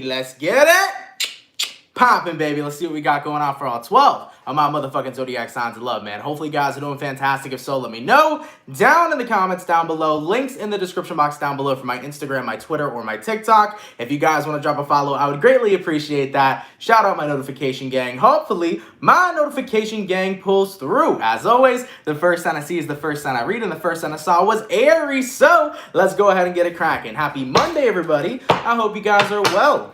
Let's get it popping, baby. Let's see what we got going on for all 12 of my motherfucking zodiac signs of love, man. Hopefully, you guys are doing fantastic. If so, let me know down in the comments down below. Links in the description box down below for my Instagram, my Twitter, or my TikTok. If you guys want to drop a follow, I would greatly appreciate that. Shout out my notification gang. Hopefully, my notification gang pulls through. As always, the first sign I see is the first sign I read, and the first sign I saw was Aries. So let's go ahead and get it cracking. Happy Monday, everybody. I hope you guys are well.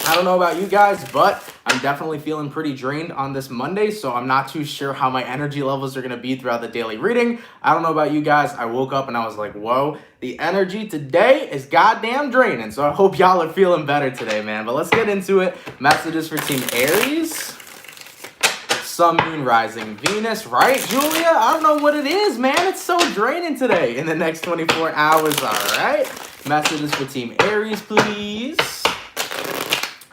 I don't know about you guys, but I'm definitely feeling pretty drained on this Monday, so I'm not too sure how my energy levels are going to be throughout the daily reading. I don't know about you guys. I woke up and I was like, whoa, the energy today is goddamn draining, so I hope y'all are feeling better today, man. But let's get into it. Messages for Team Aries. Sun, Moon, Rising, Venus, right, Julia? I don't know what it is, man. It's so draining today in the next 24 hours, all right? Messages for Team Aries, please.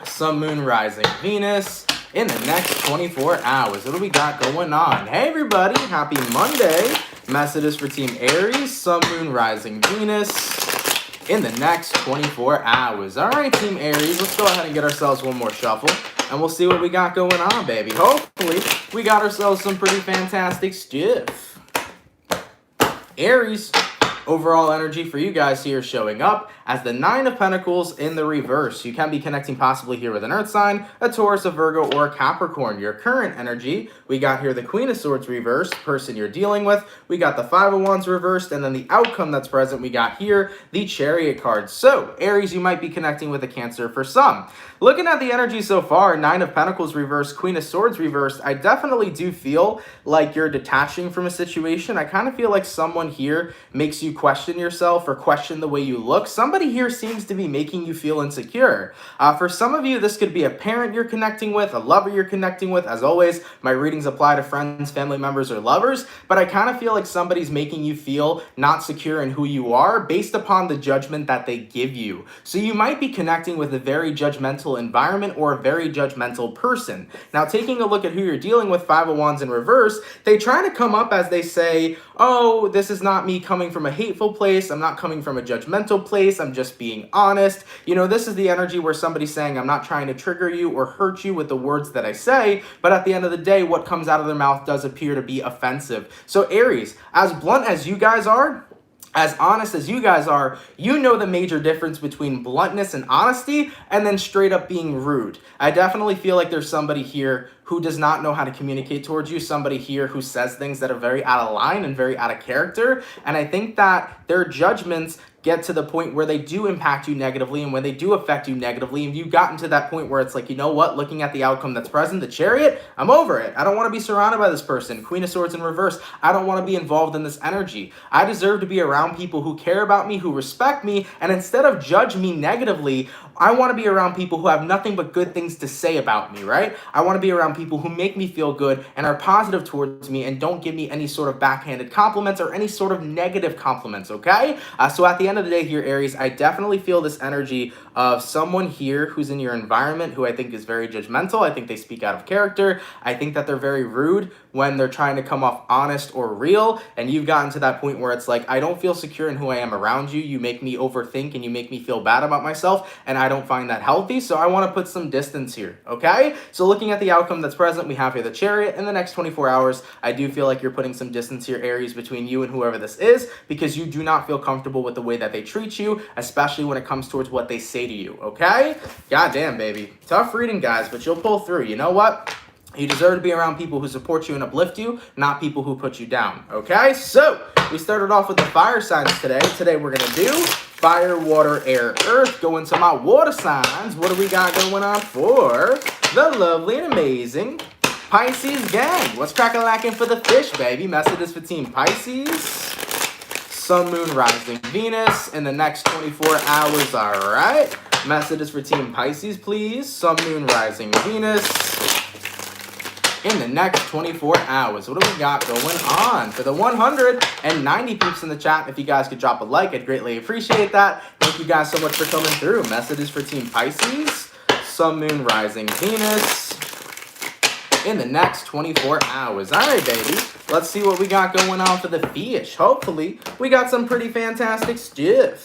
Sun, Moon, Rising, Venus in the next 24 hours. What do we got going on? Hey, everybody. Happy Monday. Messages for Team Aries. Sun, Moon, Rising, Venus in the next 24 hours. All right, Team Aries. Let's go ahead and get ourselves one more shuffle, and we'll see what we got going on, baby. Hopefully, we got ourselves some pretty fantastic stuff. Aries. Overall energy for you guys here showing up as the Nine of Pentacles in the reverse. You can be connecting possibly here with an Earth sign, a Taurus, a Virgo, or a Capricorn. Your current energy, we got here the Queen of Swords reversed, person you're dealing with. We got the Five of Wands reversed, and then the outcome that's present, we got here the Chariot card. So, Aries, you might be connecting with a Cancer for some. Looking at the energy so far, Nine of Pentacles reversed, Queen of Swords reversed, I definitely do feel like you're detaching from a situation. I kind of feel like someone here makes you question yourself or question the way you look. Somebody here seems to be making you feel insecure. For some of you, this could be a parent you're connecting with, a lover you're connecting with. As always, my readings apply to friends, family members, or lovers, but I kind of feel like somebody's making you feel not secure in who you are based upon the judgment that they give you. So you might be connecting with a very judgmental environment or a very judgmental person. Now, taking a look at who you're dealing with, Five of Wands in reverse, they try to come up as they say, oh, this is not me coming from a hateful place. I'm not coming from a judgmental place. I'm just being honest. You know, this is the energy where somebody's saying, I'm not trying to trigger you or hurt you with the words that I say, but at the end of the day, what comes out of their mouth does appear to be offensive. So Aries, as blunt as you guys are, as honest as you guys are, you know the major difference between bluntness and honesty and then straight up being rude. I definitely feel like there's somebody here who does not know how to communicate towards you, somebody here who says things that are very out of line and very out of character. And I think that their judgments get to the point where they do impact you negatively, and when they do affect you negatively, and you've gotten to that point where it's like, you know what, looking at the outcome that's present, the Chariot, I'm over it. I don't want to be surrounded by this person. Queen of Swords in reverse, I don't want to be involved in this energy. I deserve to be around people who care about me, who respect me, and instead of judge me negatively, I want to be around people who have nothing but good things to say about me, right? I want to be around people who make me feel good and are positive towards me and don't give me any sort of backhanded compliments or any sort of negative compliments, okay? So at the end of the day here, Aries, I definitely feel this energy of someone here who's in your environment who I think is very judgmental. I think they speak out of character. I think that they're very rude when they're trying to come off honest or real, and you've gotten to that point where it's like, I don't feel secure in who I am around you. You make me overthink and you make me feel bad about myself, and I don't find that healthy, so I want to put some distance here, okay? So looking at the outcome that's present, we have here the Chariot. In the next 24 hours, I do feel like you're putting some distance here, Aries, between you and whoever this is, because you do not feel comfortable with the way that they treat you, especially when it comes towards what they say to you, okay? Goddamn, baby. Tough reading, guys, but you'll pull through. You know what? You deserve to be around people who support you and uplift you, not people who put you down, okay? So, we started off with the fire signs today. Today, we're going to do fire, water, air, earth. Go into my water signs. What do we got going on for the lovely and amazing Pisces gang? What's crack-a-lacking for the fish, baby? Messages for Team Pisces. Sun, Moon, Rising, Venus in the next 24 hours, all right? Messages for Team Pisces, please. Sun, Moon, Rising, Venus in the next 24 hours. What do we got going on? For the 190 peeps in the chat, if you guys could drop a like, I'd greatly appreciate that. Thank you guys so much for coming through. Messages for Team Pisces. Sun, Moon, Rising, Venus in the next 24 hours. All right, baby. Let's see what we got going on for the fish. Hopefully, we got some pretty fantastic stuff.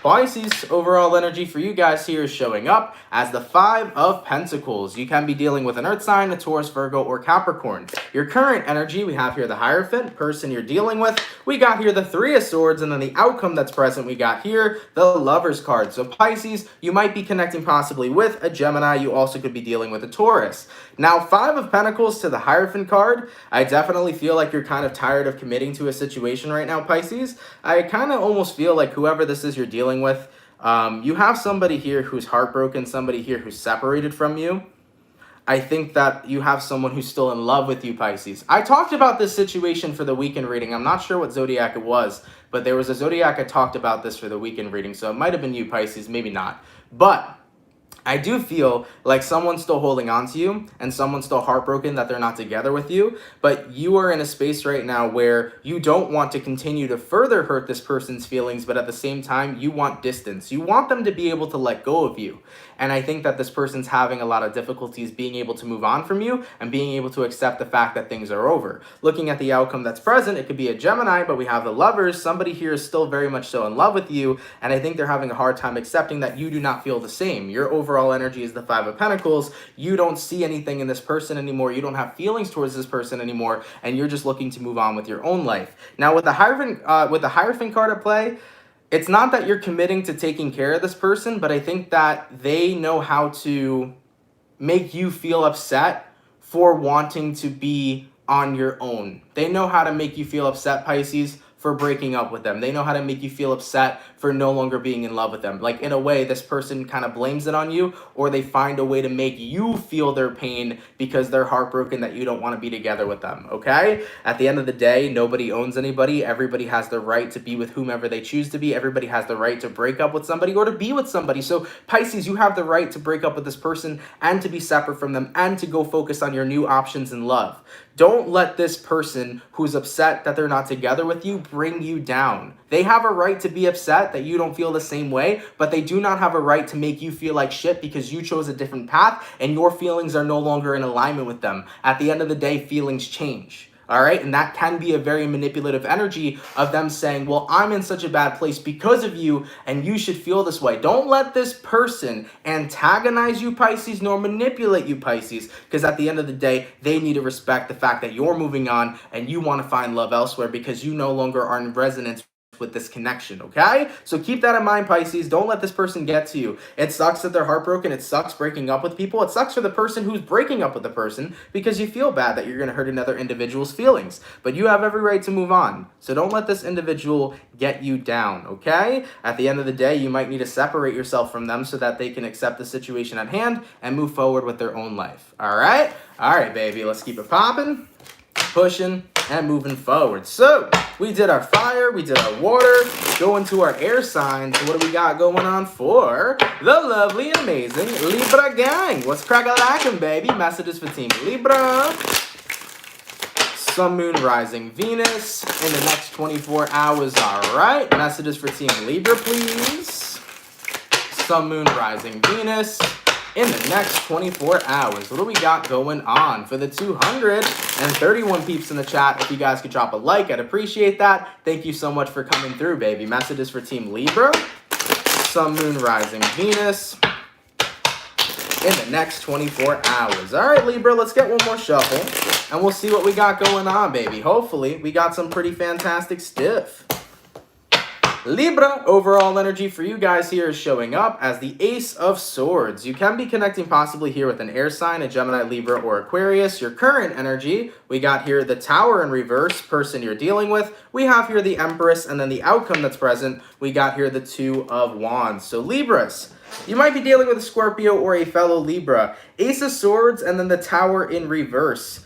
Pisces, overall energy for you guys here is showing up as the Five of Pentacles. You can be dealing with an Earth sign, a Taurus, Virgo, or Capricorn. Your current energy, we have here the Hierophant, person you're dealing with. We got here the Three of Swords, and then the outcome that's present, we got here the Lover's card. So Pisces, you might be connecting possibly with a Gemini. You also could be dealing with a Taurus. Now, Five of Pentacles to the Hierophant card, I definitely feel like you're kind of tired of committing to a situation right now, Pisces. I kind of almost feel like whoever this is you're dealing with, you have somebody here who's heartbroken, somebody here who's separated from you. I think that you have someone who's still in love with you, Pisces. I talked about this situation for the weekend reading. I'm not sure what zodiac it was, but there was a zodiac I talked about this for the weekend reading, so it might have been you, Pisces, maybe not. But I do feel like someone's still holding on to you and someone's still heartbroken that they're not together with you, but you are in a space right now where you don't want to continue to further hurt this person's feelings, but at the same time, you want distance. You want them to be able to let go of you. And I think that this person's having a lot of difficulties being able to move on from you and being able to accept the fact that things are over. Looking at the outcome that's present, it could be a Gemini, but we have the Lovers. Somebody here is still very much so in love with you, and I think they're having a hard time accepting that you do not feel the same. Your overall energy is the Five of Pentacles. You don't see anything in this person anymore. You don't have feelings towards this person anymore, and you're just looking to move on with your own life. Now, with the Hierophant card at play, it's not that you're committing to taking care of this person, but I think that they know how to make you feel upset for wanting to be on your own. They know how to make you feel upset, Pisces, for breaking up with them. They know how to make you feel upset for no longer being in love with them. Like, in a way, this person kind of blames it on you, or they find a way to make you feel their pain because they're heartbroken that you don't want to be together with them, okay? At the end of the day, nobody owns anybody. Everybody has the right to be with whomever they choose to be. Everybody has the right to break up with somebody or to be with somebody. So, Pisces, you have the right to break up with this person and to be separate from them and to go focus on your new options in love. Don't let this person who's upset that they're not together with you bring you down. They have a right to be upset that you don't feel the same way, but they do not have a right to make you feel like shit because you chose a different path and your feelings are no longer in alignment with them. At the end of the day, feelings change. All right, and that can be a very manipulative energy of them saying, well, I'm in such a bad place because of you, and you should feel this way. Don't let this person antagonize you, Pisces, nor manipulate you, Pisces, because at the end of the day, they need to respect the fact that you're moving on and you want to find love elsewhere because you no longer are in resonance with this connection, okay? So keep that in mind, Pisces. Don't let this person get to you. It sucks that they're heartbroken. It sucks breaking up with people. It sucks for the person who's breaking up with the person because you feel bad that you're going to hurt another individual's feelings. But you have every right to move on. So don't let this individual get you down, okay? At the end of the day, you might need to separate yourself from them so that they can accept the situation at hand and move forward with their own life, all right? All right, baby, let's keep it popping, pushing, and moving forward. So we did our fire, we did our water, go into our air signs. What do we got going on for the lovely and amazing Libra gang? What's crack-a-lackin', baby? Messages for Team Libra. Sun, Moon, Rising, Venus in the next 24 hours. All right. Messages for Team Libra, please. Sun, Moon, Rising, Venus in the next 24 hours. What do we got going on for the 231 peeps in the chat? If you guys could drop a like, I'd appreciate that. Thank you so much for coming through, baby. Messages for Team Libra. Sun, Moon, Rising, Venus in the next 24 hours. All right, Libra, let's get one more shuffle, and we'll see what we got going on, baby. Hopefully, we got some pretty fantastic stuff. Libra, overall energy for you guys here is showing up as the Ace of Swords. You can be connecting possibly here with an air sign, a Gemini, Libra, or Aquarius. Your current energy, we got here the Tower in reverse, person you're dealing with. We have here the Empress, and then the outcome that's present, we got here the Two of Wands. So Libras, you might be dealing with a Scorpio or a fellow Libra. Ace of Swords, and then the Tower in reverse.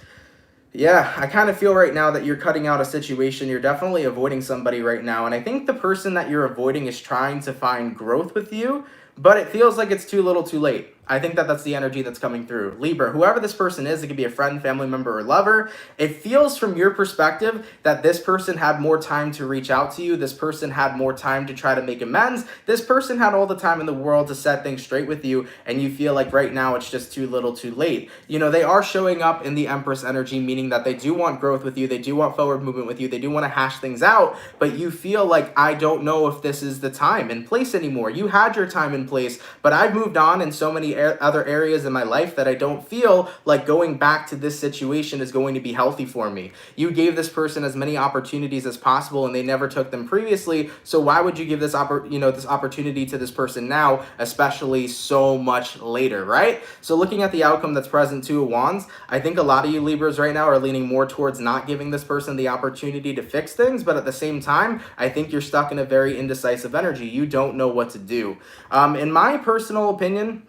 Yeah, I kind of feel right now that you're cutting out a situation. You're definitely avoiding somebody right now. And I think the person that you're avoiding is trying to find growth with you, but it feels like it's too little too late. I think that that's the energy that's coming through. Libra, whoever this person is, it could be a friend, family member, or lover. It feels from your perspective that this person had more time to reach out to you. This person had more time to try to make amends. This person had all the time in the world to set things straight with you, and you feel like right now it's just too little too late. You know, they are showing up in the Empress energy, meaning that they do want growth with you. They do want forward movement with you. They do want to hash things out, but you feel like, I don't know if this is the time and place anymore. You had your time in place, but I've moved on in so many other areas in my life that I don't feel like going back to this situation is going to be healthy for me. You gave this person as many opportunities as possible and they never took them previously, so why would you give this this opportunity to this person now, especially so much later, right? So looking at the outcome that's present, Two of Wands, I think a lot of you Libras right now are leaning more towards not giving this person the opportunity to fix things, but at the same time, I think you're stuck in a very indecisive energy. You don't know what to do. In my personal opinion,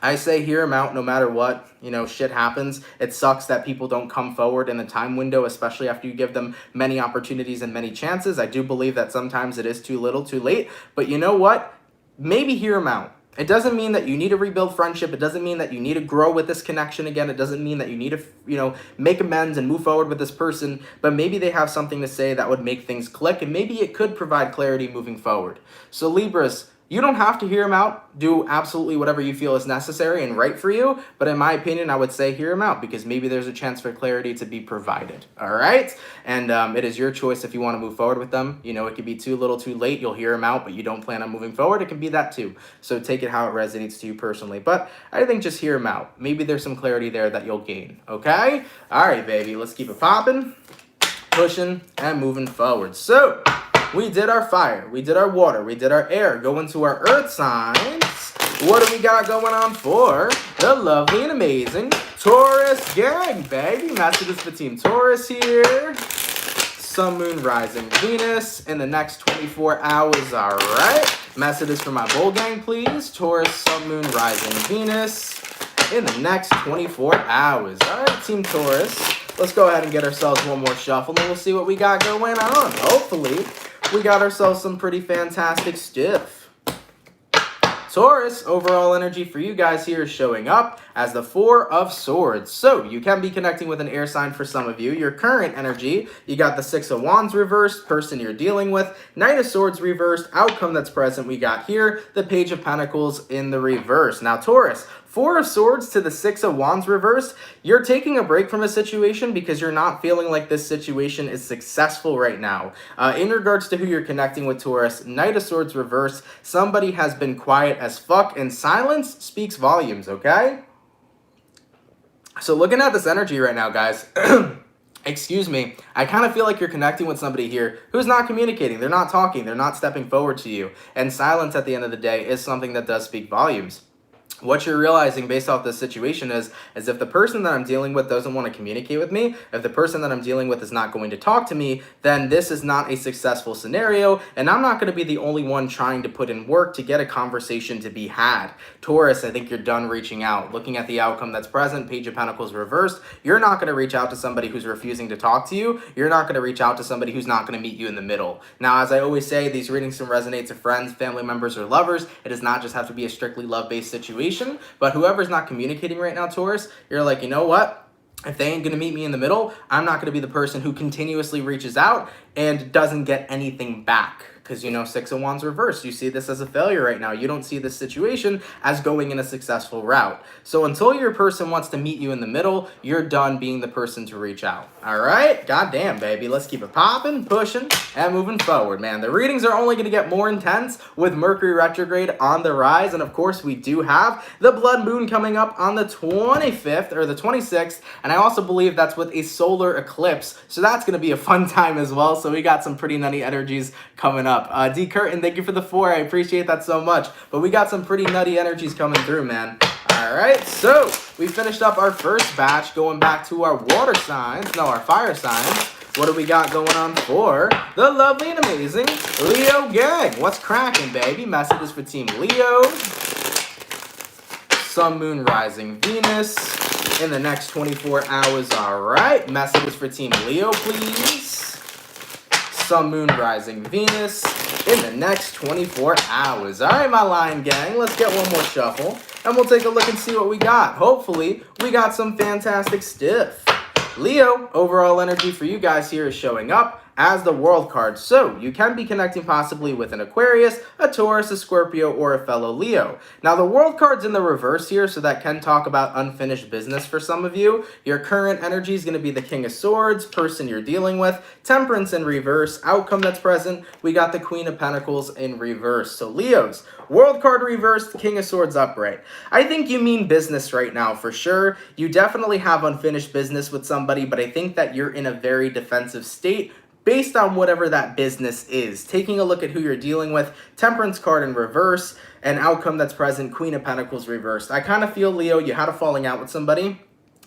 I say hear them out no matter what. You know, shit happens. It sucks that people don't come forward in a time window, especially after you give them many opportunities and many chances. I do believe that sometimes it is too little too late, but you know what? Maybe hear them out. It doesn't mean that you need to rebuild friendship. It doesn't mean that you need to grow with this connection again. It doesn't mean that you need to, make amends and move forward with this person, but maybe they have something to say that would make things click, and maybe it could provide clarity moving forward. So Libras, you don't have to hear him out. Do absolutely whatever you feel is necessary and right for you. But in my opinion, I would say hear him out because maybe there's a chance for clarity to be provided. All right? And it is your choice if you want to move forward with them. You know, it could be too little too late. You'll hear him out, but you don't plan on moving forward. It can be that too. So take it how it resonates to you personally. But I think just hear him out. Maybe there's some clarity there that you'll gain. Okay? All right, baby. Let's keep it popping, pushing, and moving forward. So we did our fire, we did our water, we did our air. Go into our earth signs. What do we got going on for the lovely and amazing Taurus gang, baby? Messages for Team Taurus here. Sun, Moon, Rising, Venus in the next 24 hours, all right? Messages for my bull gang, please. Taurus, Sun, Moon, Rising, Venus in the next 24 hours. All right, Team Taurus. Let's go ahead and get ourselves one more shuffle, and we'll see what we got going on. Hopefully, we got ourselves some pretty fantastic stuff. Taurus, overall energy for you guys here is showing up as the Four of Swords. So you can be connecting with an air sign for some of you. Your current energy, you got the Six of Wands reversed, person you're dealing with, Knight of Swords reversed, outcome that's present we got here, the Page of Pentacles in the reverse. Now Taurus, Four of Swords to the Six of Wands reversed, you're taking a break from a situation because you're not feeling like this situation is successful right now. In regards to who you're connecting with, Taurus, Knight of Swords reversed, somebody has been quiet as fuck, and silence speaks volumes, okay? So looking at this energy right now, guys, excuse me, I kind of feel like you're connecting with somebody here who's not communicating. They're not talking. They're not stepping forward to you. And silence at the end of the day is something that does speak volumes. What you're realizing based off this situation is if the person that I'm dealing with doesn't want to communicate with me, if the person that I'm dealing with is not going to talk to me, then this is not a successful scenario, and I'm not going to be the only one trying to put in work to get a conversation to be had. Taurus, I think you're done reaching out. Looking at the outcome that's present, Page of Pentacles reversed, you're not going to reach out to somebody who's refusing to talk to you. You're not going to reach out to somebody who's not going to meet you in the middle. Now, as I always say, these readings can resonate to friends, family members, or lovers. It does not just have to be a strictly love-based situation. But whoever's not communicating right now, Taurus, you're like, you know what? If they ain't going to meet me in the middle, I'm not going to be the person who continuously reaches out and doesn't get anything back. Because, Six of Wands reversed. You see this as a failure right now. You don't see this situation as going in a successful route. So until your person wants to meet you in the middle, you're done being the person to reach out. All right? Goddamn, baby. Let's keep it popping, pushing, and moving forward, man. The readings are only going to get more intense with Mercury retrograde on the rise. And, of course, we do have the Blood Moon coming up on the 25th or the 26th. And I also believe that's with a solar eclipse. So that's going to be a fun time as well. So we got some pretty nutty energies coming up. D. Curtin, thank you for the 4. I appreciate that so much. But we got some pretty nutty energies coming through, man. All right, so we finished up our first batch, going back to our water signs, no, our fire signs. What do we got going on for the lovely and amazing Leo gang? What's cracking, baby? Messages for Team Leo. Sun, Moon, Rising, Venus in the next 24 hours. All right, messages for Team Leo, please. Sun, Moon, Rising, Venus in the next 24 hours. All right, my Lion gang, let's get one more shuffle. and we'll take a look and see what we got. Hopefully, we got some fantastic stuff. Leo, overall energy for you guys here is showing up as the World card. So you can be connecting possibly with an Aquarius, a Taurus, a Scorpio, or a fellow Leo. Now the World card's in the reverse here, so that can talk about unfinished business for some of you. Your current energy is going to be the King of Swords, person you're dealing with, Temperance in reverse, outcome that's present. We got the Queen of Pentacles in reverse. So Leos, World card reversed, King of Swords upright. I think you mean business right now for sure. You definitely have unfinished business with somebody, but I think that you're in a very defensive state based on whatever that business is. Taking a look at who you're dealing with, Temperance card in reverse, an outcome that's present, Queen of Pentacles reversed. I kind of feel, Leo, you had a falling out with somebody.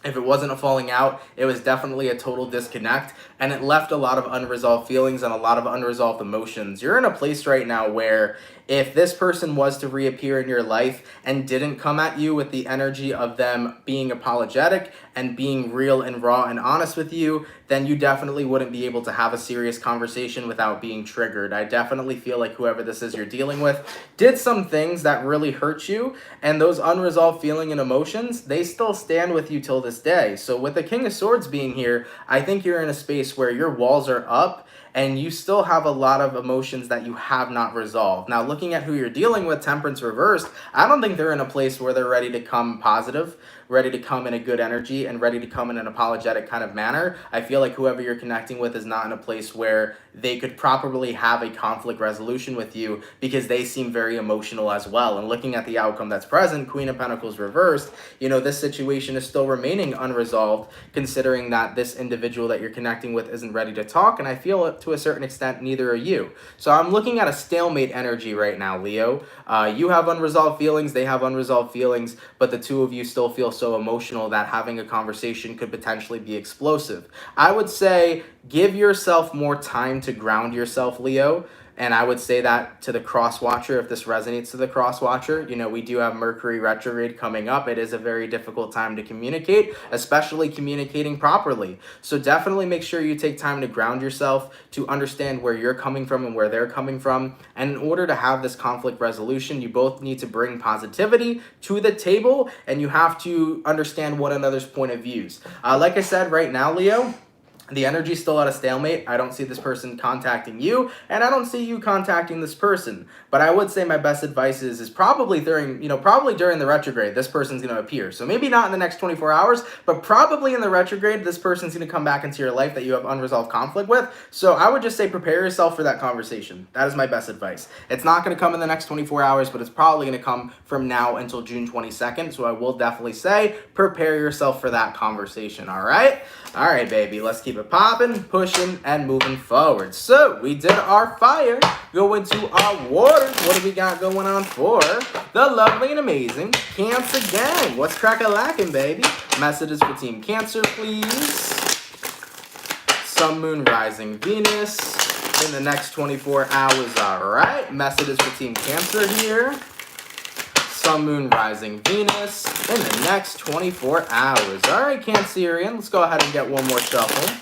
If it wasn't a falling out, it was definitely a total disconnect, and it left a lot of unresolved feelings and a lot of unresolved emotions. You're in a place right now where if this person was to reappear in your life and didn't come at you with the energy of them being apologetic and being real and raw and honest with you, then you definitely wouldn't be able to have a serious conversation without being triggered. I definitely feel like whoever this is you're dealing with did some things that really hurt you, and those unresolved feelings and emotions, they still stand with you till this day. So with the King of Swords being here, I think you're in a space where your walls are up and you still have a lot of emotions that you have not resolved. Now, looking at who you're dealing with, Temperance reversed, I don't think they're in a place where they're ready to come positive, ready to come in a good energy, and ready to come in an apologetic kind of manner. I feel like whoever you're connecting with is not in a place where they could properly have a conflict resolution with you because they seem very emotional as well. And looking at the outcome that's present, Queen of Pentacles reversed, you know, this situation is still remaining unresolved considering that this individual that you're connecting with isn't ready to talk, and I feel it to a certain extent neither are you. So I'm looking at a stalemate energy right now, Leo. You have unresolved feelings, they have unresolved feelings, but the two of you still feel so emotional that having a conversation could potentially be explosive. I would say give yourself more time to ground yourself, Leo. And I would say that to the cross watcher, if this resonates to the cross watcher. You know, we do have Mercury retrograde coming up. It is a very difficult time to communicate, especially communicating properly. So definitely make sure you take time to ground yourself, to understand where you're coming from and where they're coming from. And in order to have this conflict resolution, you both need to bring positivity to the table, and you have to understand one another's point of views. Like I said, right now, Leo, the energy's still at a stalemate. I don't see this person contacting you, and I don't see you contacting this person. But I would say my best advice is probably during the retrograde, this person's going to appear. So maybe not in the next 24 hours, but probably in the retrograde, this person's going to come back into your life that you have unresolved conflict with. So I would just say prepare yourself for that conversation. That is my best advice. It's not going to come in the next 24 hours, but it's probably going to come from now until June 22nd. So I will definitely say prepare yourself for that conversation, all right? All right, baby, let's keep it popping, pushing, and moving forward. So we did our fire, go into our water. What do we got going on for the lovely and amazing Cancer gang? What's crack-a-lackin', baby? Messages for Team Cancer, please. Sun, Moon, Rising, Venus in the next 24 hours, all right? Messages for Team Cancer here. Sun, Moon, Rising, Venus in the next 24 hours. All right, Cancerian, let's go ahead and get one more shuffle.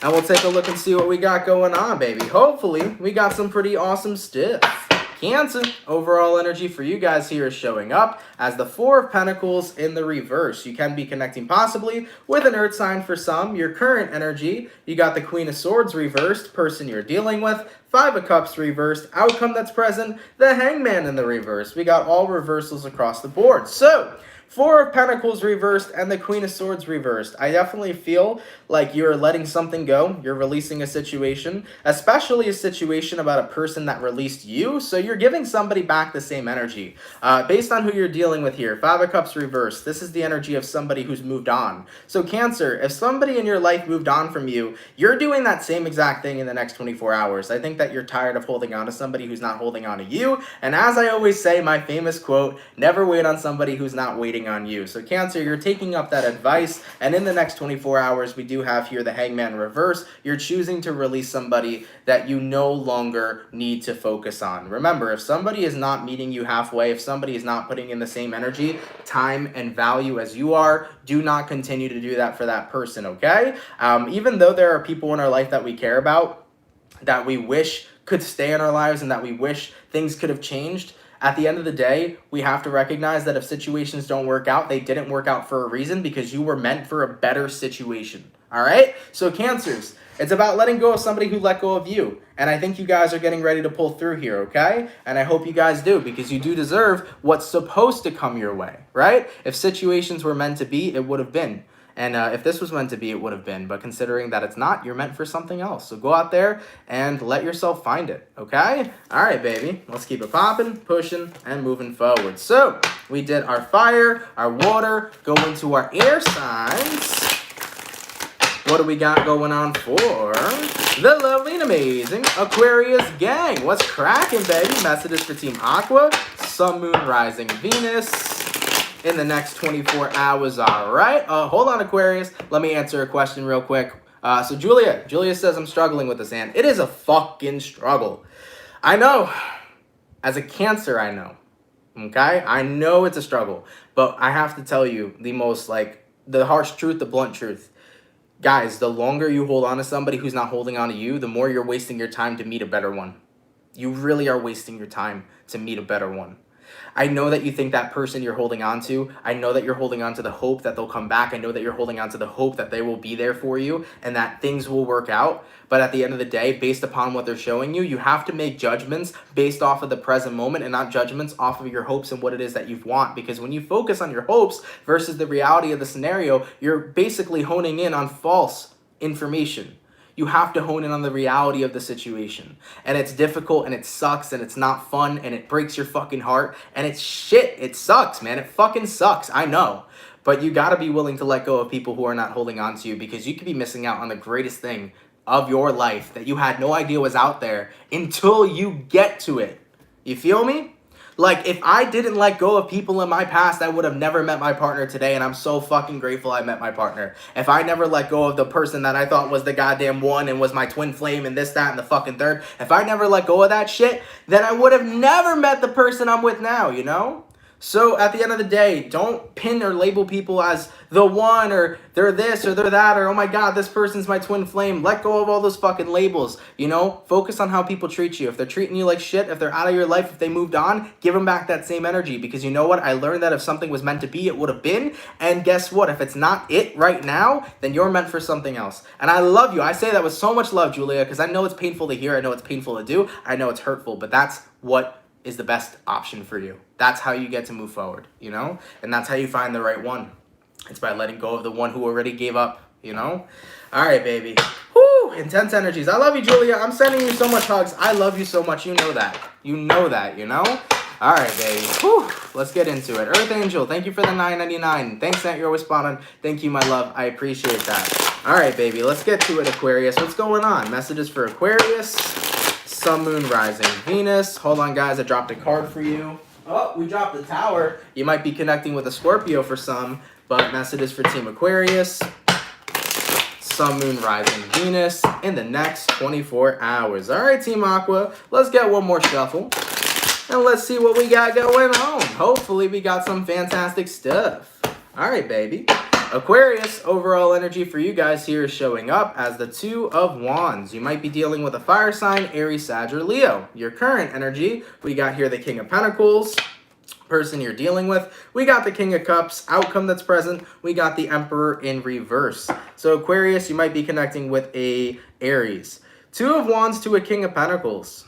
And we'll take a look and see what we got going on, baby. Hopefully, we got some pretty awesome stuff. Cancer, overall energy for you guys here is showing up as the Four of Pentacles in the reverse. You can be connecting possibly with an earth sign for some. Your current energy, you got the Queen of Swords reversed, person you're dealing with, Five of Cups reversed, outcome that's present, the Hangman in the reverse. We got all reversals across the board. So, Four of Pentacles reversed and the Queen of Swords reversed. I definitely feel like you're letting something go. You're releasing a situation, especially a situation about a person that released you. So you're giving somebody back the same energy. Based on who you're dealing with here, Five of Cups reversed. This is the energy of somebody who's moved on. So Cancer, if somebody in your life moved on from you, you're doing that same exact thing in the next 24 hours. I think that you're tired of holding on to somebody who's not holding on to you. And as I always say, my famous quote, never wait on somebody who's not waiting on you. So Cancer, you're taking up that advice, and in the next 24 hours, we do have here the Hangman reverse. You're choosing to release somebody that you no longer need to focus on. Remember, if somebody is not meeting you halfway, if somebody is not putting in the same energy, time, and value as you are, do not continue to do that for that person, okay? Even though there are people in our life that we care about, that we wish could stay in our lives, and that we wish things could have changed, At the end of the day, we have to recognize that if situations don't work out, they didn't work out for a reason because you were meant for a better situation. All right? So Cancers, it's about letting go of somebody who let go of you. And I think you guys are getting ready to pull through here, okay? And I hope you guys do, because you do deserve what's supposed to come your way, right? If situations were meant to be, it would have been. And if this was meant to be, it would have been. But considering that it's not, you're meant for something else. So go out there and let yourself find it, okay? All right, baby. Let's keep it popping, pushing, and moving forward. So we did our fire, our water, go into our air signs. What do we got going on for the lovely and amazing Aquarius gang? What's cracking, baby? Messages for Team Aqua, Sun, Moon, Rising, Venus in the next 24 hours, all right? Hold on, Aquarius. Let me answer a question real quick. So Julia says, I'm struggling with this, and it is a fucking struggle. I know. As a Cancer, I know. Okay? I know it's a struggle. But I have to tell you the harsh truth, the blunt truth. Guys, the longer you hold on to somebody who's not holding on to you, the more you're wasting your time to meet a better one. You really are wasting your time to meet a better one. I know that you think that person you're holding on to, I know that you're holding on to the hope that they'll come back. I know that you're holding on to the hope that they will be there for you and that things will work out. But at the end of the day, based upon what they're showing you, you have to make judgments based off of the present moment and not judgments off of your hopes and what it is that you want. Because when you focus on your hopes versus the reality of the scenario, you're basically honing in on false information. You have to hone in on the reality of the situation. And it's difficult and it sucks and it's not fun and it breaks your fucking heart and it's shit. It sucks, man. It fucking sucks. I know. But you gotta be willing to let go of people who are not holding on to you, because you could be missing out on the greatest thing of your life that you had no idea was out there until you get to it. You feel me? Like, if I didn't let go of people in my past, I would have never met my partner today, and I'm so fucking grateful I met my partner. If I never let go of the person that I thought was the goddamn one and was my twin flame and this, that, and the fucking third, if I never let go of that shit, then I would have never met the person I'm with now, you know? So at the end of the day, don't pin or label people as the one, or they're this or they're that, or oh my god, this person's my twin flame. Let go of all those fucking labels, you know? Focus on how people treat you. If they're treating you like shit, if they're out of your life, if they moved on, give them back that same energy, because you know what? I learned that if something was meant to be, it would have been. And guess what? If it's not it right now, then you're meant for something else. And I love you. I say that with so much love, Julia, because I know it's painful to hear. I know it's painful to do. I know it's hurtful, but that's what is the best option for you. That's how you get to move forward, you know? And that's how you find the right one. It's by letting go of the one who already gave up, you know? All right, baby. Whoo, intense energies. I love you, Julia. I'm sending you so much hugs. I love you so much. You know that. You know that, you know? All right, baby. Whew. Let's get into it. Earth Angel, thank you for the $9.99. Thanks that you're responding. Thank you, my love. I appreciate that. All right, baby. Let's get to it, Aquarius. What's going on? Messages for Aquarius. Sun, Moon, Rising, Venus. Hold on, guys. I dropped a card for you. Oh, we dropped the Tower. You might be connecting with a Scorpio for some, but messages for Team Aquarius. Sun, Moon, Rising, Venus in the next 24 hours. All right, Team Aqua. Let's get one more shuffle. And let's see what we got going on. Hopefully, we got some fantastic stuff. All right, baby. Aquarius, overall energy for you guys here is showing up as the Two of Wands. You might be dealing with a fire sign, Aries, Sag, or Leo. Your current energy, we got here the King of Pentacles, person you're dealing with. We got the King of Cups, outcome that's present. We got the Emperor in reverse. So Aquarius, you might be connecting with a Aries. Two of Wands to a King of Pentacles.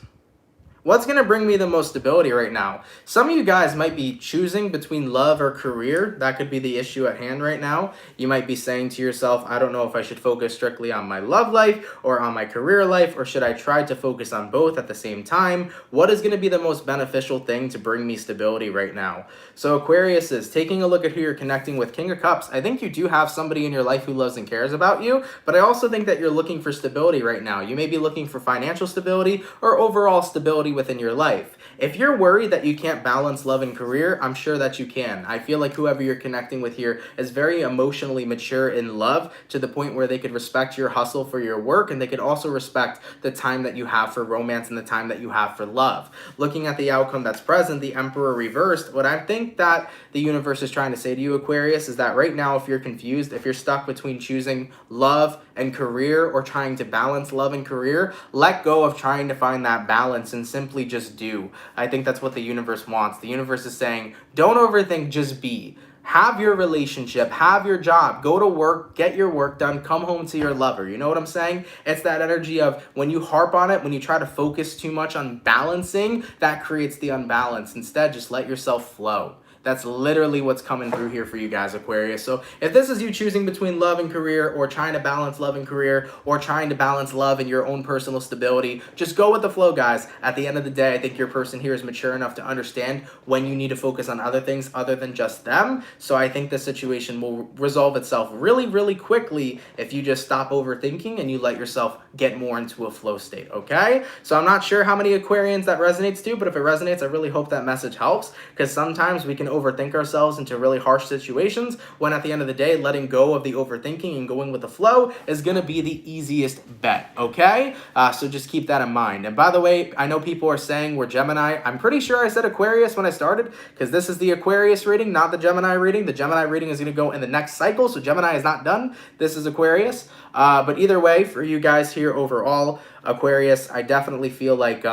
What's going to bring me the most stability right now? Some of you guys might be choosing between love or career. That could be the issue at hand right now. You might be saying to yourself, I don't know if I should focus strictly on my love life or on my career life, or should I try to focus on both at the same time? What is going to be the most beneficial thing to bring me stability right now? So Aquarius is taking a look at who you're connecting with. King of Cups, I think you do have somebody in your life who loves and cares about you, but I also think that you're looking for stability right now. You may be looking for financial stability or overall stability within your life. If you're worried that you can't balance love and career, I'm sure that you can. I feel like whoever you're connecting with here is very emotionally mature in love, to the point where they could respect your hustle for your work, and they could also respect the time that you have for romance and the time that you have for love. Looking at the outcome that's present, the Emperor reversed, what I think that the universe is trying to say to you, Aquarius, is that right now, if you're confused, if you're stuck between choosing love and career or trying to balance love and career, let go of trying to find that balance and simply just do. I think that's what the universe wants. The universe is saying, don't overthink, just be. Have your relationship, have your job, go to work, get your work done, come home to your lover. You know what I'm saying? It's that energy of when you harp on it, when you try to focus too much on balancing, that creates the unbalance. Instead, just let yourself flow. That's literally what's coming through here for you guys, Aquarius. So if this is you choosing between love and career, or trying to balance love and career, or trying to balance love and your own personal stability, just go with the flow, guys. At the end of the day, I think your person here is mature enough to understand when you need to focus on other things other than just them. So I think the situation will resolve itself really, really quickly if you just stop overthinking and you let yourself get more into a flow state, okay? So I'm not sure how many Aquarians that resonates to, but if it resonates, I really hope that message helps, because sometimes we can overthink ourselves into really harsh situations when at the end of the day, letting go of the overthinking and going with the flow is going to be the easiest bet, okay? So just keep that in mind. And by the way, I know people are saying we're Gemini. I'm pretty sure I said Aquarius when I started, because this is the Aquarius reading, not the Gemini reading. The Gemini reading is going to go in the next cycle, so Gemini is not done. This is Aquarius. But either way, for you guys here overall, Aquarius, I definitely feel like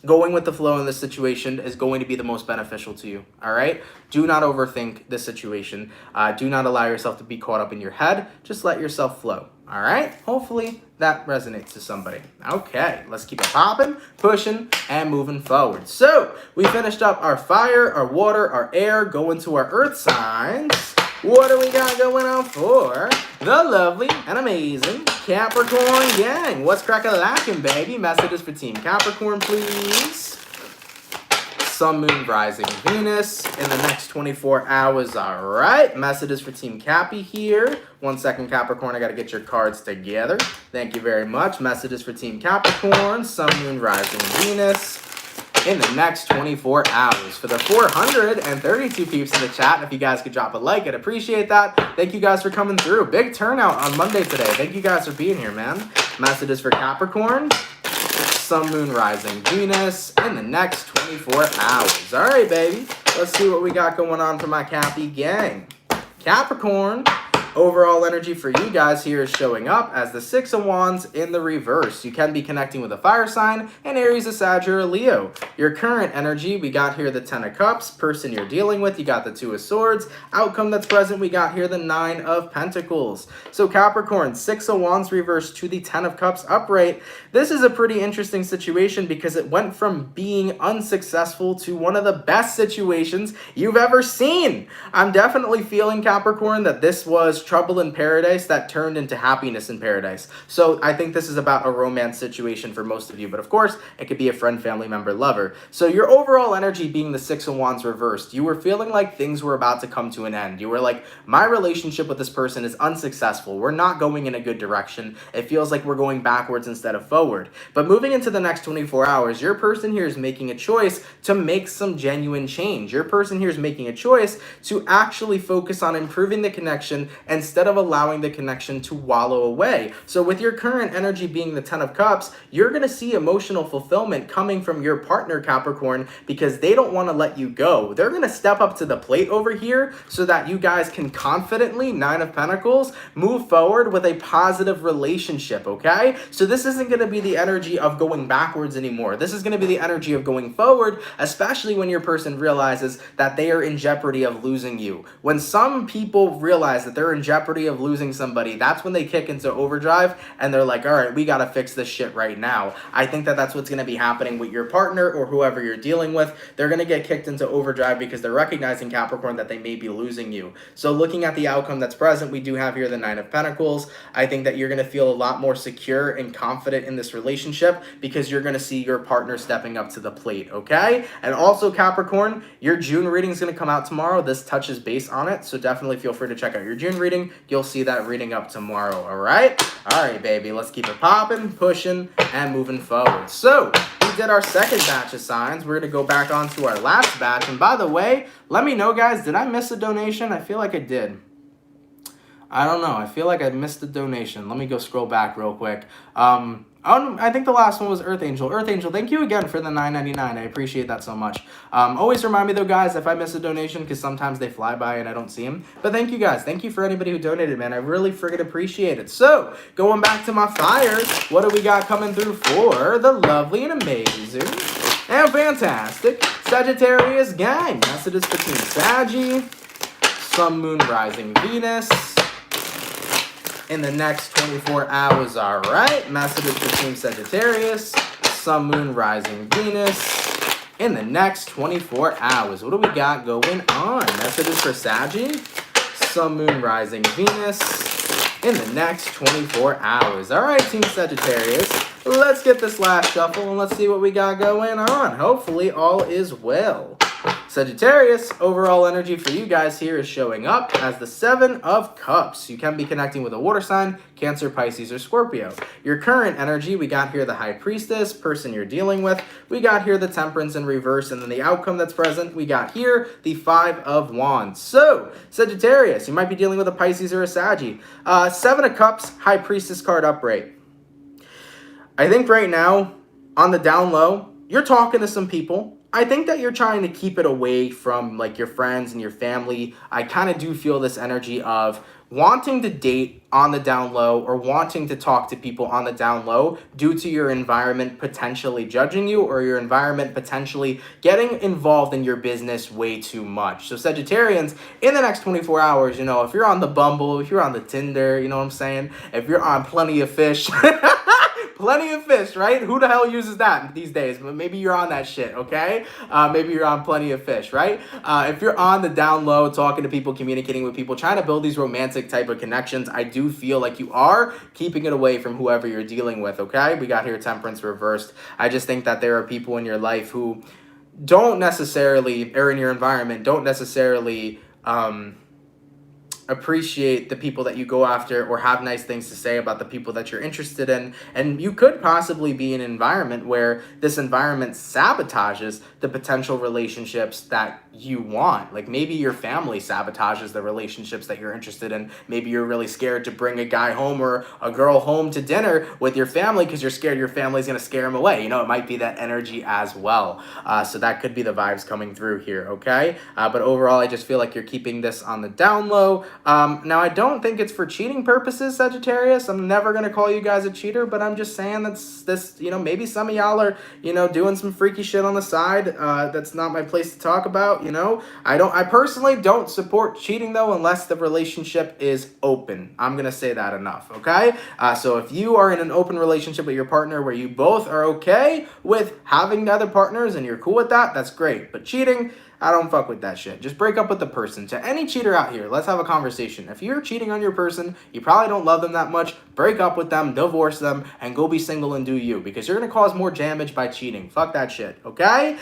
going with the flow in this situation is going to be the most beneficial to you, all right? Do not overthink this situation. Do not allow yourself to be caught up in your head. Just let yourself flow, all right? Hopefully that resonates to somebody. Okay, let's keep it popping, pushing, and moving forward. So we finished up our fire, our water, our air, going to our earth signs. What do we got going on for the lovely and amazing Capricorn gang? What's crack-a-lackin', baby? Messages for Team Capricorn, please. Sun, Moon, Rising, Venus in the next 24 hours. All right. Messages for Team Cappy here. 1 second, Capricorn. I got to get your cards together. Thank you very much. Messages for Team Capricorn. Sun, Moon, Rising, Venus in the next 24 hours. For the 432 peeps in the chat, if you guys could drop a like, I'd appreciate that. Thank you guys for coming through. Big turnout on Monday today. Thank you guys for being here, man. Messages for Capricorn. Sun, Moon, Rising, Venus in the next 24 hours. All right, baby. Let's see what we got going on for my Cappy gang. Capricorn. Overall energy for you guys here is showing up as the Six of Wands in the reverse. You can be connecting with a fire sign, and Aries, a Sag, or a Leo. Your current energy, we got here the Ten of Cups. Person you're dealing with, you got the Two of Swords. Outcome that's present, we got here the Nine of Pentacles. So Capricorn, Six of Wands reversed to the Ten of Cups upright. This is a pretty interesting situation because it went from being unsuccessful to one of the best situations you've ever seen. I'm definitely feeling, Capricorn, that this was trouble in paradise that turned into happiness in paradise. So I think this is about a romance situation for most of you, but of course it could be a friend, family member, lover. So your overall energy being the Six of Wands reversed, you were feeling like things were about to come to an end. You were like, my relationship with this person is unsuccessful. We're not going in a good direction. It feels like we're going backwards instead of forward. But moving into the next 24 hours, your person here is making a choice to make some genuine change. Your person here is making a choice to actually focus on improving the connection instead of allowing the connection to wallow away. So with your current energy being the Ten of Cups, you're going to see emotional fulfillment coming from your partner, Capricorn, because they don't want to let you go. They're going to step up to the plate over here so that you guys can confidently, Nine of Pentacles, move forward with a positive relationship, okay? So this isn't going to be the energy of going backwards anymore. This is going to be the energy of going forward, especially when your person realizes that they are in jeopardy of losing you. When some people realize that they're in jeopardy of losing somebody, that's when they kick into overdrive and they're like, all right, we got to fix this shit right now. I think that that's what's going to be happening with your partner or whoever you're dealing with. They're going to get kicked into overdrive because they're recognizing, Capricorn, that they may be losing you. So looking at the outcome that's present, we do have here the Nine of Pentacles. I think that you're going to feel a lot more secure and confident in this relationship because you're going to see your partner stepping up to the plate, okay? And also, Capricorn, your June reading is going to come out tomorrow. This touches base on it, so definitely feel free to check out your June reading. You'll see that reading up tomorrow, all right? All right, baby, let's keep it popping, pushing, and moving forward. So we did our second batch of signs. We're going to go back on to our last batch. And by the way, let me know, guys, did I miss a donation? I feel like I did. I don't know. I feel like I missed a donation. Let me go scroll back real quick. I think the last one was Earth Angel. Earth Angel, thank you again for the $9.99. I appreciate that so much. Always remind me, though, guys, if I miss a donation, because sometimes they fly by and I don't see them. But thank you, guys. Thank you for anybody who donated, man. I really friggin' appreciate it. So, going back to my fires, what do we got coming through for the lovely and amazing And fantastic. Sagittarius gang. Messages for Team Saggy. Sun, Moon, Rising, Venus. In the next 24 hours, all right. Messages for Team Sagittarius. Sun, Moon, Rising, Venus. In the next 24 hours, what do we got going on? Messages for Saggy. Sun, Moon, Rising, Venus. In the next 24 hours. All right, Team Sagittarius. Let's get this last shuffle and let's see what we got going on. Hopefully all is well. Sagittarius, overall energy for you guys here is showing up as the 7 of Cups. You can be connecting with a water sign, Cancer, Pisces, or Scorpio. Your current energy, we got here the High Priestess, person you're dealing with. We got here the Temperance in reverse, and then the outcome that's present, we got here the 5 of Wands. So, Sagittarius, you might be dealing with a Pisces or a Saggy. 7 of Cups, High Priestess card upright. I think right now, on the down low, you're talking to some people. I think that you're trying to keep it away from like your friends and your family. I kind of do feel this energy of wanting to date on the down low or wanting to talk to people on the down low due to your environment potentially judging you or your environment potentially getting involved in your business way too much. So Sagittarians, in the next 24 hours, you know, if you're on the Bumble, if you're on the Tinder, you know what I'm saying? If you're on Plenty of Fish, Plenty of Fish, right? Who the hell uses that these days? Maybe you're on that shit, okay? Maybe you're on Plenty of Fish, right? If you're on the down low, talking to people, communicating with people, trying to build these romantic type of connections, I do feel like you are keeping it away from whoever you're dealing with, okay? We got here Temperance reversed. I just think that there are people in your life who don't necessarily, or in your environment, don't necessarily appreciate the people that you go after or have nice things to say about the people that you're interested in. And you could possibly be in an environment where this environment sabotages the potential relationships that you want. Like maybe your family sabotages the relationships that you're interested in. Maybe you're really scared to bring a guy home or a girl home to dinner with your family because you're scared your family's going to scare him away. You know, it might be that energy as well. So that could be the vibes coming through here, okay? But overall, I just feel like you're keeping this on the down low. Now, I don't think it's for cheating purposes, Sagittarius. I'm never going to call you guys a cheater, but I'm just saying that's this, you know, maybe some of y'all are, you know, doing some freaky shit on the side. That's not my place to talk about, you know. I personally don't support cheating, though, unless the relationship is open. I'm going to say that enough, okay? So if you are in an open relationship with your partner where you both are okay with having other partners and you're cool with that, that's great. But cheating, I don't fuck with that shit. Just break up with the person. To any cheater out here, let's have a conversation. If you're cheating on your person, you probably don't love them that much, break up with them, divorce them, and go be single and do you, because you're going to cause more damage by cheating. Fuck that shit, okay?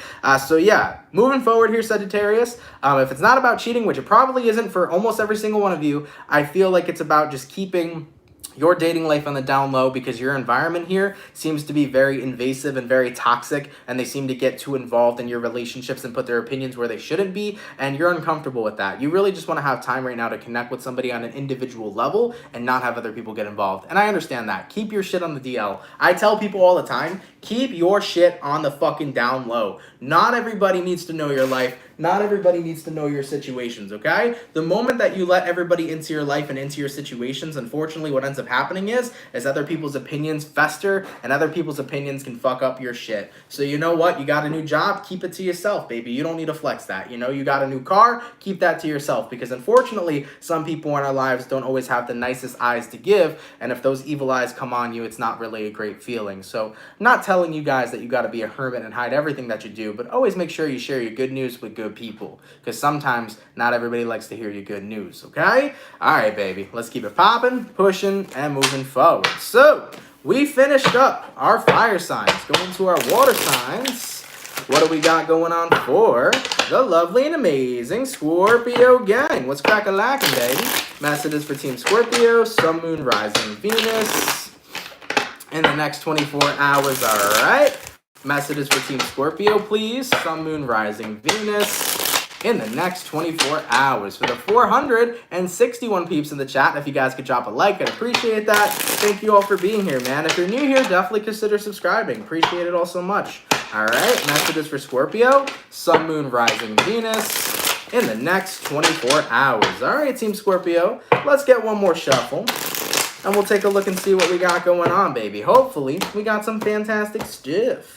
So yeah, moving forward here, Sagittarius, if it's not about cheating, which it probably isn't for almost every single one of you, I feel like it's about just keeping your dating life on the down low, because your environment here seems to be very invasive and very toxic, and they seem to get too involved in your relationships and put their opinions where they shouldn't be, and you're uncomfortable with that. You really just want to have time right now to connect with somebody on an individual level and not have other people get involved. And I understand that. Keep your shit on the DL. I tell people all the time, keep your shit on the fucking down low. Not everybody needs to know your life. Not everybody needs to know your situations, okay? The moment that you let everybody into your life and into your situations, unfortunately, what ends up happening is other people's opinions fester, and other people's opinions can fuck up your shit. So you know what? You got a new job, keep it to yourself, baby. You don't need to flex that. You know, you got a new car, keep that to yourself, because unfortunately, some people in our lives don't always have the nicest eyes to give, and if those evil eyes come on you, it's not really a great feeling. So I'm not telling you guys that you got to be a hermit and hide everything that you do, but always make sure you share your good news with good people, because sometimes not everybody likes to hear your good news, okay? All right, baby, let's keep it popping, pushing, and moving forward. So we finished up our fire signs. Going to our water signs. What do we got going on for the lovely and amazing Scorpio gang? What's crack-a-lackin', baby? Messages for Team Scorpio, Sun, Moon, Rising, Venus in the next 24 hours, all right? Messages for Team Scorpio, please. Sun, Moon, Rising, Venus in the next 24 hours. For the 461 peeps in the chat, if you guys could drop a like, I'd appreciate that. Thank you all for being here, man. If you're new here, definitely consider subscribing. Appreciate it all so much. All right, messages for Scorpio, Sun, Moon, Rising, Venus in the next 24 hours. All right, Team Scorpio, let's get one more shuffle, and we'll take a look and see what we got going on, baby. Hopefully, we got some fantastic stuff.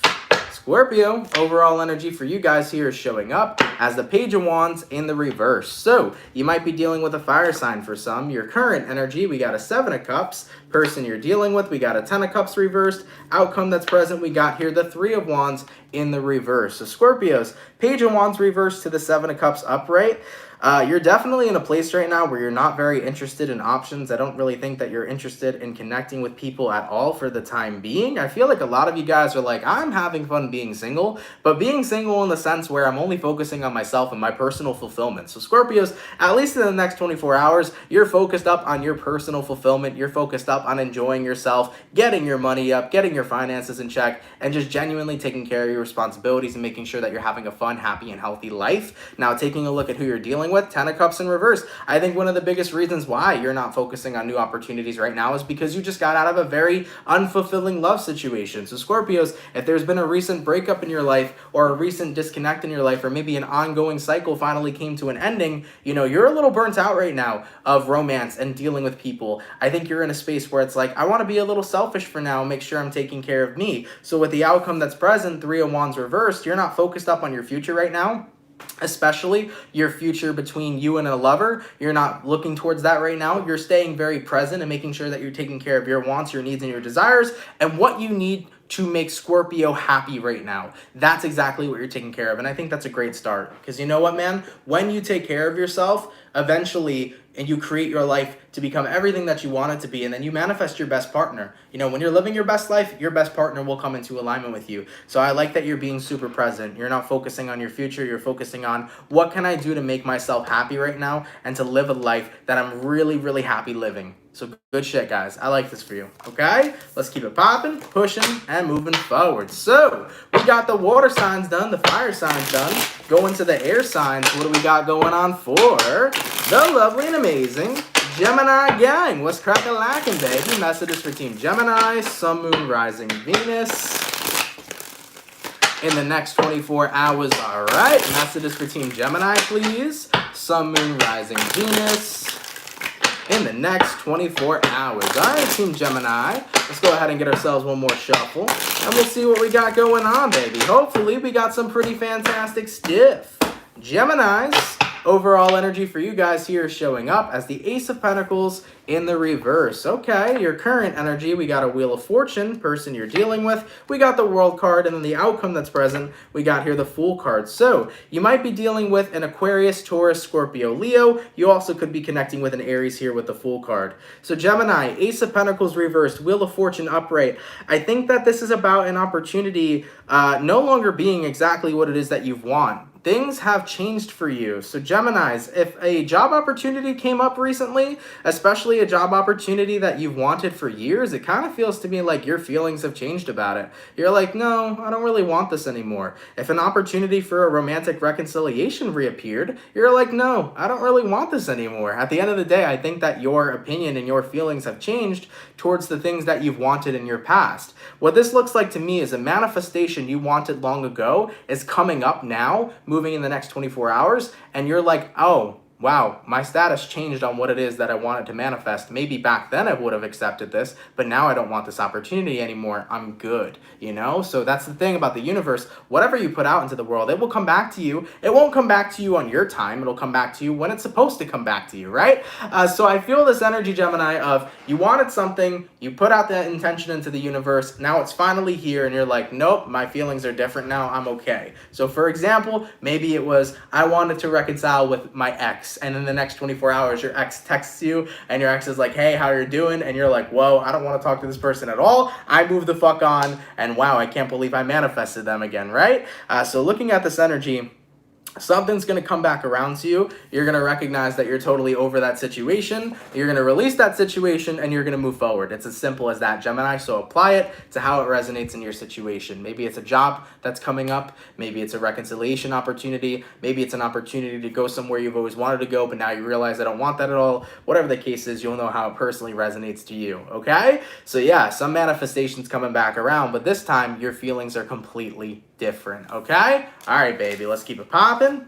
Scorpio, overall energy for you guys here is showing up as the Page of Wands in the reverse. So you might be dealing with a fire sign for some. Your current energy, we got a 7 of Cups. Person you're dealing with, we got a 10 of Cups reversed. Outcome that's present, we got here the 3 of Wands in the reverse. So Scorpios, Page of Wands reversed to the 7 of Cups upright. You're definitely in a place right now where you're not very interested in options. I don't really think that you're interested in connecting with people at all for the time being. I feel like a lot of you guys are like, I'm having fun being single, but being single in the sense where I'm only focusing on myself and my personal fulfillment. So Scorpios, at least in the next 24 hours, you're focused up on your personal fulfillment. You're focused up on enjoying yourself, getting your money up, getting your finances in check, and just genuinely taking care of your responsibilities and making sure that you're having a fun, happy, and healthy life. Now, taking a look at who you're dealing with, 10 of Cups in reverse. I think one of the biggest reasons why you're not focusing on new opportunities right now is because you just got out of a very unfulfilling love situation. So Scorpios, if there's been a recent breakup in your life or a recent disconnect in your life, or maybe an ongoing cycle finally came to an ending, you know, you're a little burnt out right now of romance and dealing with people. I think you're in a space where it's like, I want to be a little selfish for now and make sure I'm taking care of me. So with the outcome that's present, 3 of Wands reversed, you're not focused up on your future right now. Especially your future between you and a lover. You're not looking towards that right now. You're staying very present and making sure that you're taking care of your wants, your needs, and your desires, and what you need to make Scorpio happy right now. That's exactly what you're taking care of. And I think that's a great start. Because you know what, man? When you take care of yourself, eventually, and you create your life to become everything that you want it to be, and then you manifest your best partner. You know, when you're living your best life, your best partner will come into alignment with you. So I like that you're being super present. You're not focusing on your future. You're focusing on what can I do to make myself happy right now and to live a life that I'm really, really happy living. So good shit, guys. I like this for you, okay? Let's keep it popping, pushing, and moving forward. So we got the water signs done, the fire signs done. Going to the air signs, what do we got going on for the lovely and amazing Gemini gang? What's crack-a-lackin', baby? Messages for Team Gemini, Sun, Moon, Rising, Venus in the next 24 hours. All right, messages for Team Gemini, please. Sun, Moon, Rising, Venus in the next 24 hours. All right, Team Gemini, let's go ahead and get ourselves one more shuffle, and we'll see what we got going on, baby. Hopefully, we got some pretty fantastic stuff. Geminis, overall energy for you guys here is showing up as the Ace of Pentacles in the reverse. Okay, your current energy, we got a Wheel of Fortune, person you're dealing with. We got the World card, and then the outcome that's present, we got here the Fool card. So you might be dealing with an Aquarius, Taurus, Scorpio, Leo. You also could be connecting with an Aries here with the Fool card. So Gemini, Ace of Pentacles reversed, Wheel of Fortune upright. I think that this is about an opportunity no longer being exactly what it is that you want. Things have changed for you. So Geminis, if a job opportunity came up recently, especially a job opportunity that you've wanted for years, it kind of feels to me like your feelings have changed about it. You're like, no, I don't really want this anymore. If an opportunity for a romantic reconciliation reappeared, you're like, no, I don't really want this anymore. At the end of the day, I think that your opinion and your feelings have changed towards the things that you've wanted in your past. What this looks like to me is a manifestation you wanted long ago is coming up now, moving in the next 24 hours, and you're like, oh, wow, my status changed on what it is that I wanted to manifest. Maybe back then I would have accepted this, but now I don't want this opportunity anymore. I'm good, you know? So that's the thing about the universe. Whatever you put out into the world, it will come back to you. It won't come back to you on your time. It'll come back to you when it's supposed to come back to you, right? So I feel this energy, Gemini, of you wanted something, you put out that intention into the universe, now it's finally here, and you're like, nope, my feelings are different now, I'm okay. So for example, maybe it was, I wanted to reconcile with my ex, and in the next 24 hours, your ex texts you, and your ex is like, hey, how you doing? And you're like, whoa, I don't want to talk to this person at all. I moved the fuck on, and wow, I can't believe I manifested them again, right? So looking at this energy, something's going to come back around to you. You're going to recognize that you're totally over that situation. You're going to release that situation, and you're going to move forward. It's as simple as that, Gemini. So apply it to how it resonates in your situation. Maybe it's a job that's coming up. Maybe it's a reconciliation opportunity. Maybe it's an opportunity to go somewhere you've always wanted to go, but now you realize I don't want that at all. Whatever the case is, you'll know how it personally resonates to you, okay? So yeah, some manifestations coming back around, but this time your feelings are completely different, okay? All right, baby, let's keep it popping,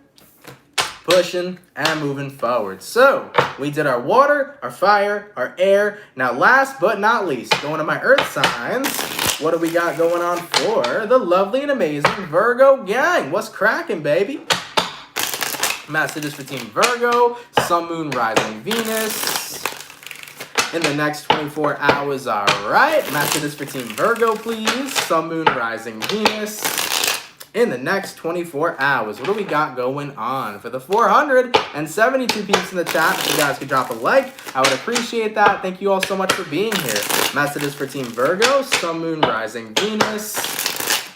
pushing, and moving forward. So we did our water, our fire, our air. Now last but not least, going to my earth signs, what do we got going on for the lovely and amazing Virgo gang? What's cracking, baby? Messages for Team Virgo, Sun, Moon, Rising, Venus in the next 24 hours. All right. Messages for Team Virgo, please. Sun, Moon, Rising, Venus in the next 24 hours. What do we got going on for the 472 peeps in the chat? If you guys could drop a like, I would appreciate that. Thank you all so much for being here. Messages for Team Virgo, Sun, Moon, Rising, Venus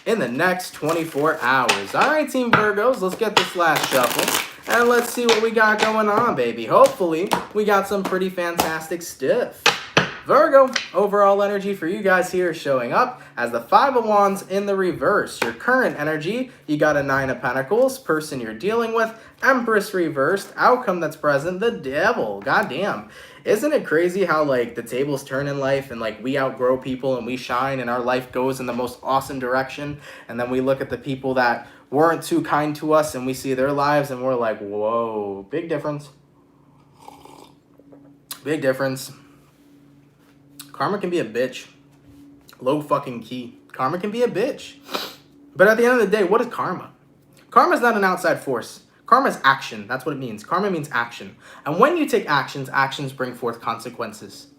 in the next 24 hours. All right, Team Virgos, let's get this last shuffle. And let's see what we got going on, baby. Hopefully, we got some pretty fantastic stuff. Virgo, overall energy for you guys here showing up as the Five of Wands in the reverse. Your current energy, you got a Nine of Pentacles, person you're dealing with, Empress reversed, outcome that's present, the Devil. Goddamn. Isn't it crazy how, like, the tables turn in life and, like, we outgrow people and we shine and our life goes in the most awesome direction, and then we look at the people that weren't too kind to us and we see their lives and we're like, whoa, big difference. Big difference. Karma can be a bitch. Low fucking key. Karma can be a bitch. But at the end of the day, what is karma? Karma is not an outside force. Karma is action. That's what it means. Karma means action. And when you take actions, actions bring forth consequences.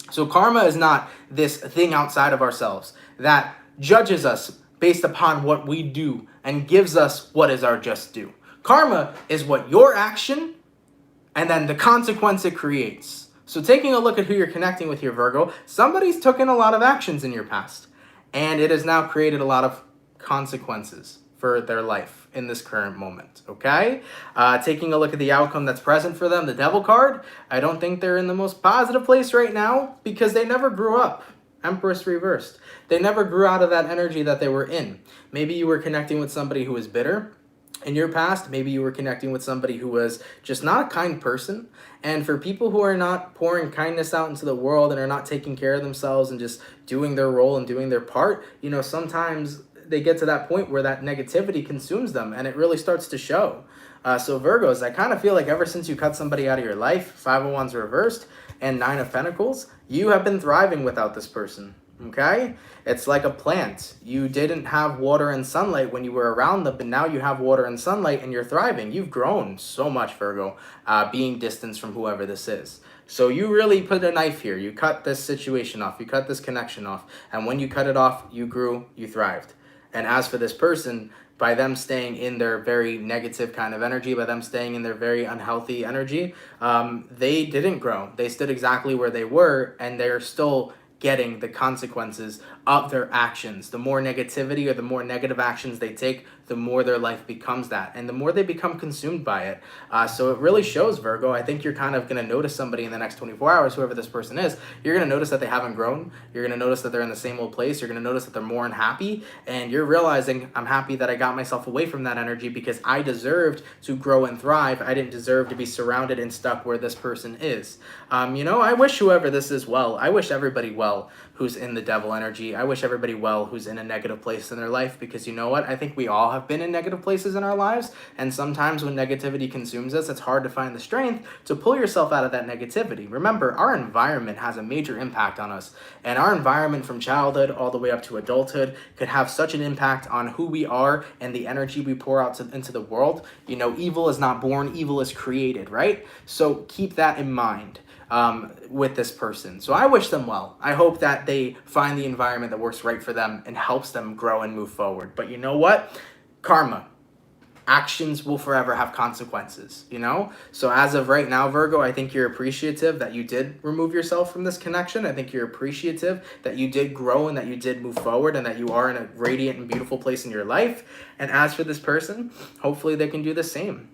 So karma is not this thing outside of ourselves that judges us based upon what we do and gives us what is our just due. Karma is what your action and then the consequence it creates. So taking a look at who you're connecting with here, Virgo, somebody's taken a lot of actions in your past, and it has now created a lot of consequences for their life in this current moment, okay? Taking a look at the outcome that's present for them, the Devil card, I don't think they're in the most positive place right now because they never grew up. Empress reversed. They never grew out of that energy that they were in. Maybe you were connecting with somebody who was bitter in your past. Maybe you were connecting with somebody who was just not a kind person. And for people who are not pouring kindness out into the world and are not taking care of themselves and just doing their role and doing their part, you know, sometimes they get to that point where that negativity consumes them and it really starts to show. So Virgos, I kind of feel like ever since you cut somebody out of your life, Five of Wands reversed and Nine of Pentacles, you have been thriving without this person. Okay? It's like a plant. You didn't have water and sunlight when you were around them, but now you have water and sunlight and you're thriving. You've grown so much, Virgo, being distanced from whoever this is. So you really put a knife here. You cut this situation off. You cut this connection off. And when you cut it off, you grew, you thrived. And as for this person, by them staying in their very negative kind of energy, by them staying in their very unhealthy energy, they didn't grow. They stood exactly where they were, and they're still getting the consequences of their actions. The more negativity or the more negative actions they take, the more their life becomes that, and the more they become consumed by it. So it really shows, Virgo. I think you're kind of going to notice somebody in the next 24 hours, whoever this person is, you're going to notice that they haven't grown. You're going to notice that they're in the same old place. You're going to notice that they're more unhappy, and you're realizing, I'm happy that I got myself away from that energy because I deserved to grow and thrive. I didn't deserve to be surrounded and stuck where this person is. You know, I wish whoever this is well. I wish everybody well who's in the Devil energy. I wish everybody well who's in a negative place in their life, because you know what? I think we all have been in negative places in our lives, and sometimes when negativity consumes us, it's hard to find the strength to pull yourself out of that negativity. Remember, our environment has a major impact on us, and our environment from childhood all the way up to adulthood could have such an impact on who we are and the energy we pour out into the world. You know, evil is not born, evil is created, right? So keep that in mind with this person. So I wish them well. I hope that they find the environment that works right for them and helps them grow and move forward. But you know what? Karma. Actions will forever have consequences, you know? So as of right now, Virgo, I think you're appreciative that you did remove yourself from this connection. I think you're appreciative that you did grow and that you did move forward and that you are in a radiant and beautiful place in your life. And as for this person, hopefully they can do the same.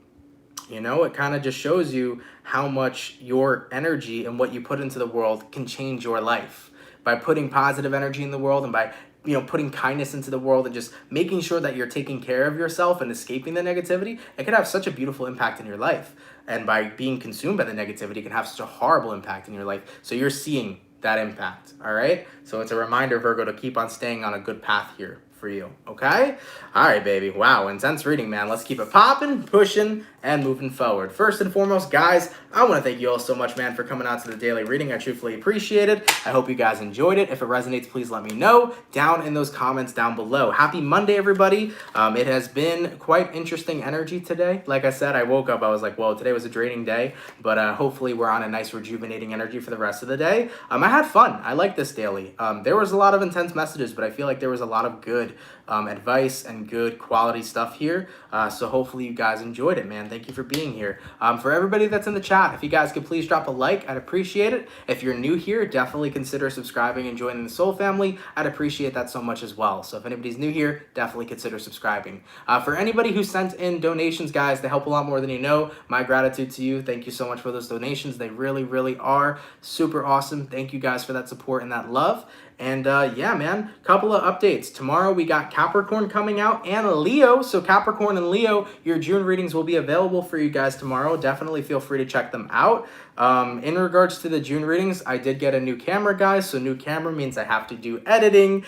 You know, it kind of just shows you how much your energy and what you put into the world can change your life. By putting positive energy in the world and by, you know, putting kindness into the world and just making sure that you're taking care of yourself and escaping the negativity, it can have such a beautiful impact in your life. And by being consumed by the negativity, it can have such a horrible impact in your life. So you're seeing that impact, all right? So it's a reminder, Virgo, to keep on staying on a good path here for you, okay? All right, baby. Wow, intense reading, man. Let's keep it popping, pushing, and moving forward. First and foremost, guys, I want to thank you all so much, man, for coming out to the daily reading. I truthfully appreciate it. I hope you guys enjoyed it. If it resonates, please let me know down in those comments down below. Happy Monday, everybody. It has been quite interesting energy today. Like I said, I woke up, I was like, whoa, today was a draining day, but hopefully we're on a nice rejuvenating energy for the rest of the day. I had fun. I like this daily. There was a lot of intense messages, but I feel like there was a lot of good advice and good quality stuff here. So hopefully you guys enjoyed it, man. Thank you for being here. For everybody that's in the chat, if you guys could please drop a like, I'd appreciate it. If you're new here, definitely consider subscribing and joining the Soul family. I'd appreciate that so much as well. So if anybody's new here, definitely consider subscribing. For anybody who sent in donations, guys, they help a lot more than you know. My gratitude to you. Thank you so much for those donations. They really, really are super awesome. Thank you guys for that support and that love. And yeah, man, couple of updates. Tomorrow we got Capricorn coming out and Leo. So Capricorn and Leo, your June readings will be available for you guys tomorrow. Definitely feel free to check them out. In regards to the June readings, I did get a new camera, guys. So new camera means I have to do editing.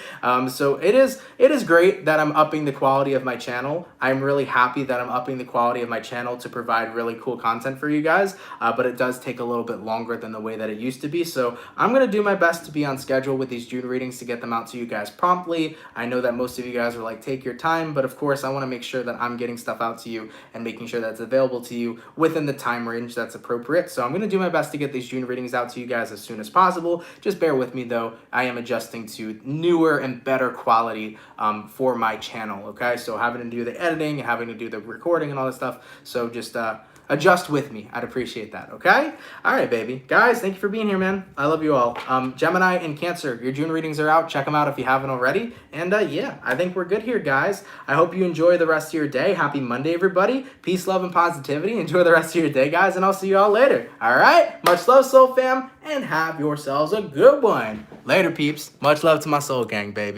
So it is great that I'm upping the quality of my channel. I'm really happy that I'm upping the quality of my channel to provide really cool content for you guys. But it does take a little bit longer than the way that it used to be. So I'm going to do my best to be on schedule with these June readings to get them out to you guys promptly. I know that most of you guys are like, take your time, but of course I want to make sure that I'm getting stuff out to you and making sure that's available to you within the time range that's appropriate. So I'm going to do my best to get these June readings out to you guys as soon as possible. Just bear with me though. I am adjusting to newer and better quality for my channel. Okay, so having to do the editing, having to do the recording and all this stuff. So just adjust with me. I'd appreciate that, okay? All right, baby. Guys, thank you for being here, man. I love you all. Gemini and Cancer, your June readings are out. Check them out if you haven't already. And yeah, I think we're good here, guys. I hope you enjoy the rest of your day. Happy Monday, everybody. Peace, love, and positivity. Enjoy the rest of your day, guys, and I'll see you all later. All right? Much love, Soul Fam, and have yourselves a good one. Later, peeps. Much love to my Soul Gang, baby.